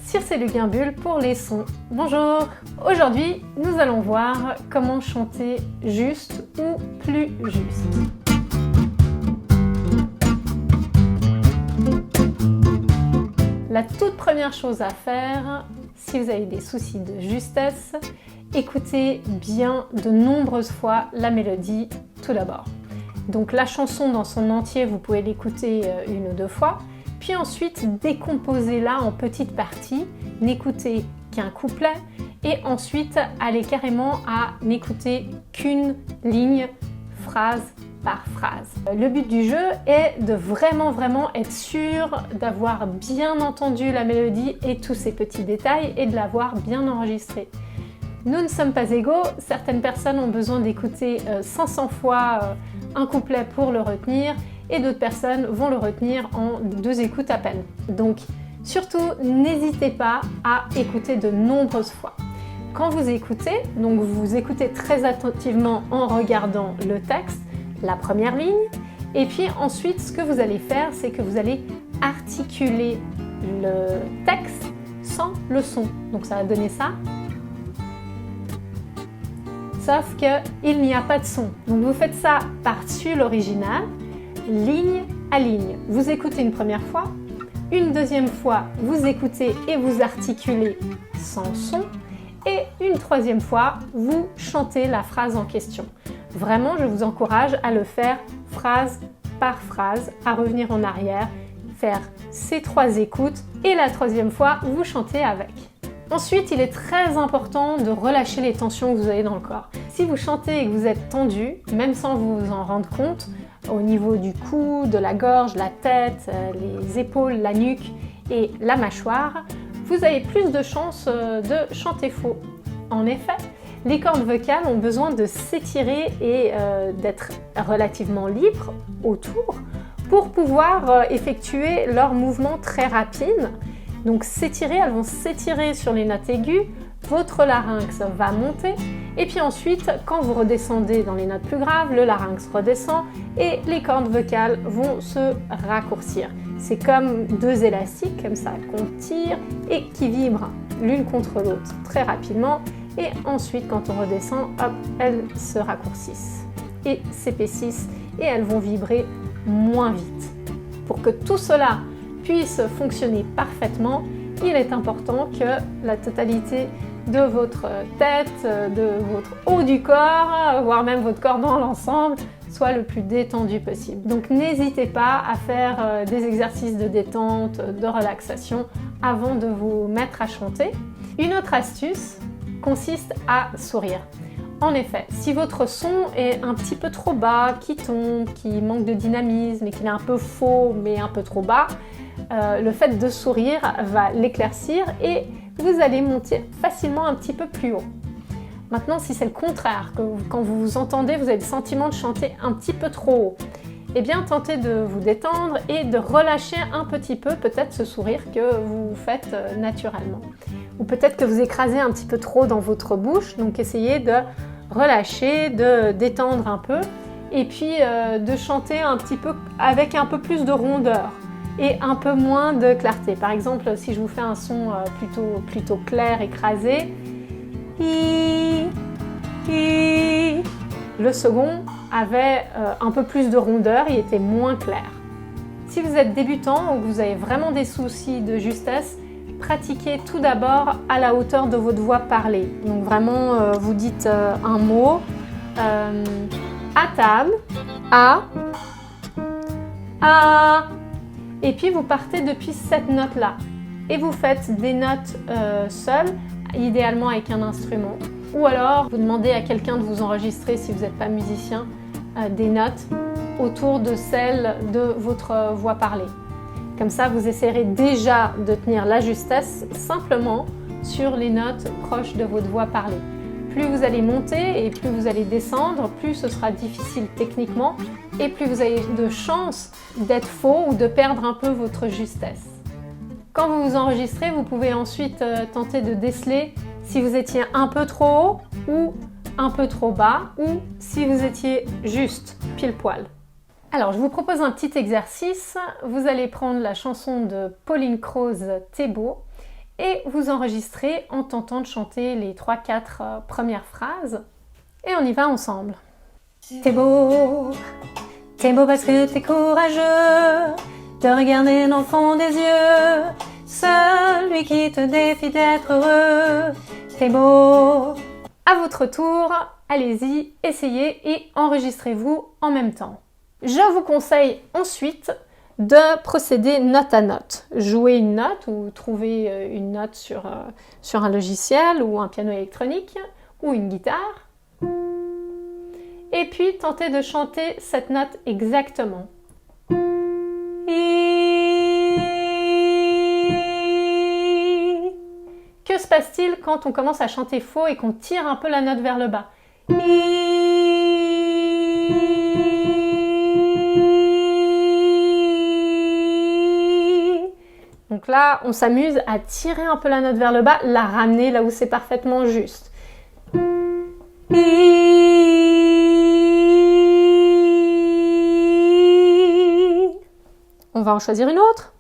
Circe Le Guimbul pour les sons. Bonjour! Aujourd'hui, nous allons voir comment chanter juste ou plus juste. La toute première chose à faire, si vous avez des soucis de justesse, écoutez bien de nombreuses fois la mélodie tout d'abord. Donc la chanson dans son entier, vous pouvez l'écouter une ou deux fois. Puis ensuite, décomposez-la en petites parties, n'écoutez qu'un couplet et ensuite allez carrément à n'écouter qu'une ligne, phrase par phrase. Le but du jeu est de vraiment être sûr d'avoir bien entendu la mélodie et tous ces petits détails et de l'avoir bien enregistrée. Nous ne sommes pas égaux, certaines personnes ont besoin d'écouter 500 fois un couplet pour le retenir et d'autres personnes vont le retenir en 2 écoutes à peine. Donc surtout, n'hésitez pas à écouter de nombreuses fois. Quand vous écoutez, donc vous écoutez très attentivement en regardant le texte, la première ligne, et puis ensuite ce que vous allez faire, c'est que vous allez articuler le texte sans le son. Donc ça va donner ça. Sauf qu'il n'y a pas de son. Donc vous faites ça par-dessus l'original, ligne à ligne. Vous écoutez une première fois, une deuxième fois, vous écoutez et vous articulez sans son, et une troisième fois, vous chantez la phrase en question. Vraiment, je vous encourage à le faire phrase par phrase, à revenir en arrière, faire ces 3 écoutes, et la troisième fois, vous chantez avec. Ensuite, il est très important de relâcher les tensions que vous avez dans le corps. Si vous chantez et que vous êtes tendu, même sans vous en rendre compte, au niveau du cou, de la gorge, la tête, les épaules, la nuque et la mâchoire, vous avez plus de chances de chanter faux. En effet, les cordes vocales ont besoin de s'étirer et d'être relativement libres autour pour pouvoir effectuer leurs mouvements très rapides. Donc s'étirer, elles vont s'étirer sur les notes aiguës, votre larynx va monter et puis ensuite, quand vous redescendez dans les notes plus graves, le larynx redescend et les cordes vocales vont se raccourcir. C'est comme 2 élastiques comme ça qu'on tire et qui vibrent l'une contre l'autre très rapidement et ensuite quand on redescend, hop, elles se raccourcissent et s'épaississent et elles vont vibrer moins vite. Pour que tout cela puisse fonctionner parfaitement, il est important que la totalité de votre tête, de votre haut du corps, voire même votre corps dans l'ensemble, soit le plus détendu possible. Donc n'hésitez pas à faire des exercices de détente, de relaxation avant de vous mettre à chanter. Une autre astuce consiste à sourire. En effet, si votre son est un petit peu trop bas, qui tombe, qui manque de dynamisme et qu'il est un peu faux mais un peu trop bas, le fait de sourire va l'éclaircir et vous allez monter facilement un petit peu plus haut. Maintenant, si c'est le contraire, que quand vous vous entendez, vous avez le sentiment de chanter un petit peu trop haut, eh bien tentez de vous détendre et de relâcher un petit peu peut-être ce sourire que vous faites naturellement. Ou peut-être que vous écrasez un petit peu trop dans votre bouche, donc essayez de relâcher, de détendre un peu et puis de chanter un petit peu avec un peu plus de rondeur et un peu moins de clarté. Par exemple, si je vous fais un son plutôt clair, écrasé, le second avait un peu plus de rondeur, il était moins clair. Si vous êtes débutant ou que vous avez vraiment des soucis de justesse, pratiquez tout d'abord à la hauteur de votre voix parlée. Donc vraiment, vous dites un mot, à table, à, et puis vous partez depuis cette note-là. Et vous faites des notes seules, idéalement avec un instrument. Ou alors, vous demandez à quelqu'un de vous enregistrer, si vous n'êtes pas musicien, des notes autour de celles de votre voix parlée. Comme ça, vous essayerez déjà de tenir la justesse simplement sur les notes proches de votre voix parlée. Plus vous allez monter et plus vous allez descendre, plus ce sera difficile techniquement et plus vous avez de chances d'être faux ou de perdre un peu votre justesse. Quand vous vous enregistrez, vous pouvez ensuite tenter de déceler si vous étiez un peu trop haut ou un peu trop bas ou si vous étiez juste, pile poil. Alors, je vous propose un petit exercice. Vous allez prendre la chanson de Pauline Croze, T'es beau, et vous enregistrez en tentant de chanter les 3-4 premières phrases. Et on y va ensemble. T'es beau parce que t'es courageux de regarder dans le fond des yeux celui qui te défie d'être heureux. T'es beau. À votre tour, allez-y, essayez et enregistrez-vous en même temps. Je vous conseille ensuite de procéder note à note. Jouer une note ou trouver une note sur un logiciel ou un piano électronique ou une guitare. Et puis tentez de chanter cette note exactement. Que se passe-t-il quand on commence à chanter faux et qu'on tire un peu la note vers le bas? Donc là, on s'amuse à tirer un peu la note vers le bas, la ramener là où c'est parfaitement juste. On va en choisir une autre.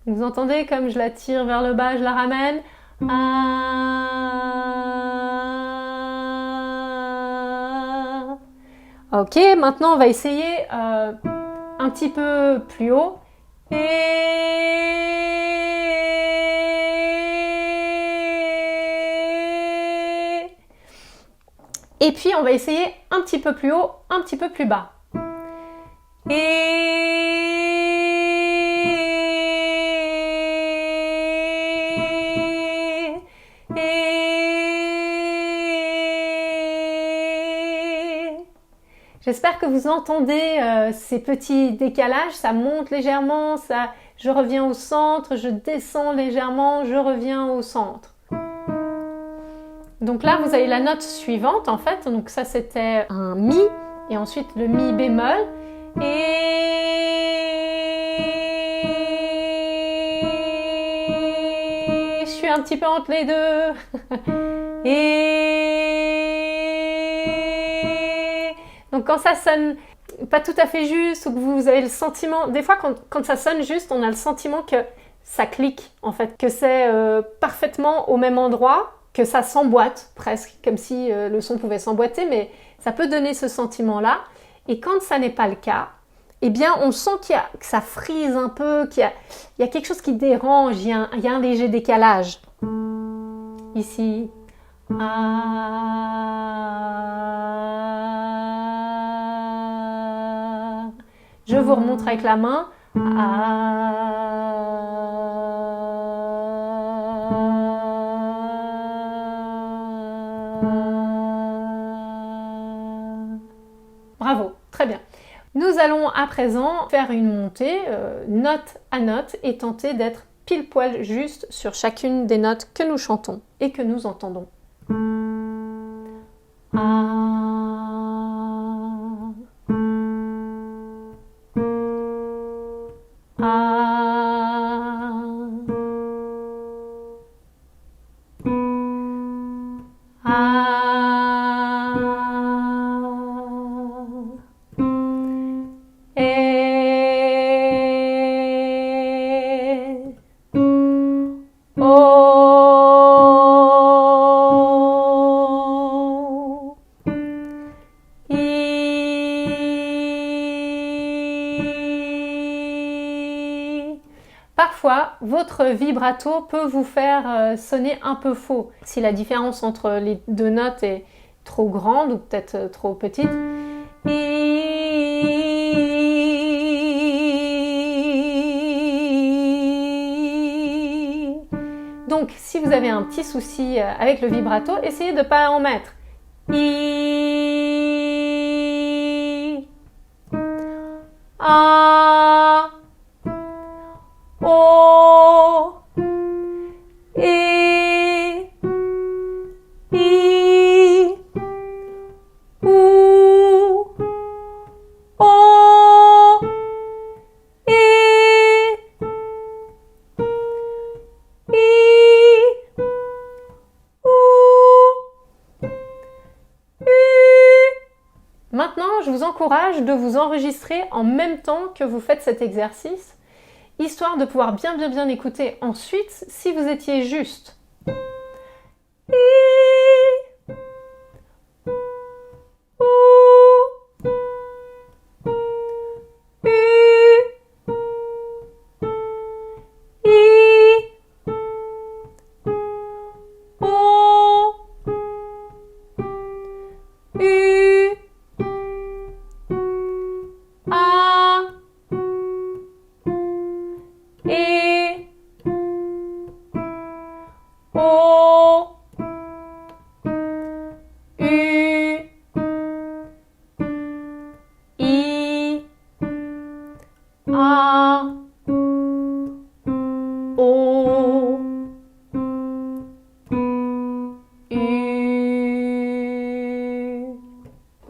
Vous entendez comme je la tire vers le bas, je la ramène. Ok, maintenant on va essayer un petit peu plus haut. Et puis on va essayer un petit peu plus haut, un petit peu plus bas. J'espère que vous entendez ces petits décalages, ça monte légèrement, je reviens au centre, je descends légèrement, je reviens au centre. Donc là, vous avez la note suivante en fait, donc ça c'était un Mi, et ensuite le Mi bémol, et je suis un petit peu entre les deux, et donc quand ça sonne pas tout à fait juste, ou que vous avez le sentiment, des fois quand ça sonne juste, on a le sentiment que ça clique en fait, que c'est parfaitement au même endroit, que ça s'emboîte presque, comme si le son pouvait s'emboîter, mais ça peut donner ce sentiment-là. Et quand ça n'est pas le cas, eh bien on sent que ça frise un peu, qu'il y a quelque chose qui dérange, il y a un léger décalage. Ici. Je vous remontre avec la main. Bravo, très bien. Nous allons à présent faire une montée note à note et tenter d'être pile poil juste sur chacune des notes que nous chantons et que nous entendons. Parfois, votre vibrato peut vous faire sonner un peu faux. Si la différence entre les deux notes est trop grande ou peut-être trop petite. Donc, si vous avez un petit souci avec le vibrato, essayez de ne pas en mettre. je vous encourage de vous enregistrer en même temps que vous faites cet exercice, histoire de pouvoir bien écouter ensuite si vous étiez juste.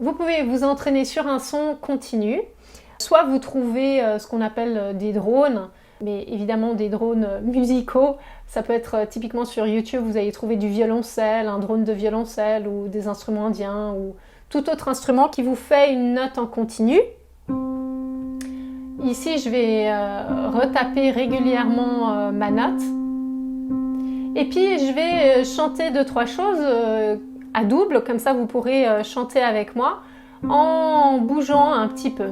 Vous pouvez vous entraîner sur un son continu. Soit vous trouvez ce qu'on appelle des drones, mais évidemment des drones musicaux. Ça peut être typiquement sur YouTube, vous allez trouver du violoncelle, un drone de violoncelle ou des instruments indiens ou tout autre instrument qui vous fait une note en continu. Ici, je vais retaper régulièrement ma note. Et puis, je vais chanter 2-3 choses à double, comme ça vous pourrez chanter avec moi en bougeant un petit peu.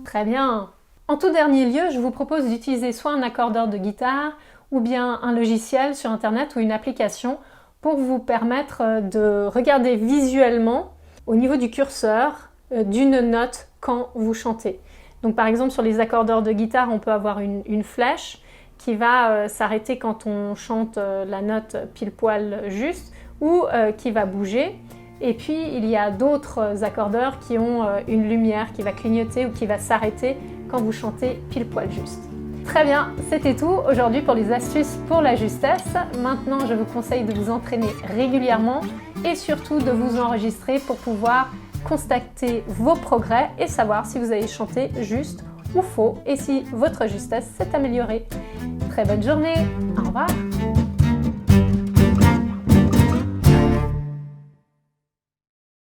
Très bien. En tout dernier lieu, je vous propose d'utiliser soit un accordeur de guitare ou bien un logiciel sur internet ou une application pour vous permettre de regarder visuellement au niveau du curseur d'une note quand vous chantez. Donc par exemple sur les accordeurs de guitare, on peut avoir une flèche qui va s'arrêter quand on chante la note pile poil juste ou qui va bouger. Et puis, il y a d'autres accordeurs qui ont une lumière qui va clignoter ou qui va s'arrêter quand vous chantez pile poil juste. Très bien, c'était tout aujourd'hui pour les astuces pour la justesse. Maintenant, je vous conseille de vous entraîner régulièrement et surtout de vous enregistrer pour pouvoir constater vos progrès et savoir si vous avez chanté juste ou faux et si votre justesse s'est améliorée. Très bonne journée, au revoir.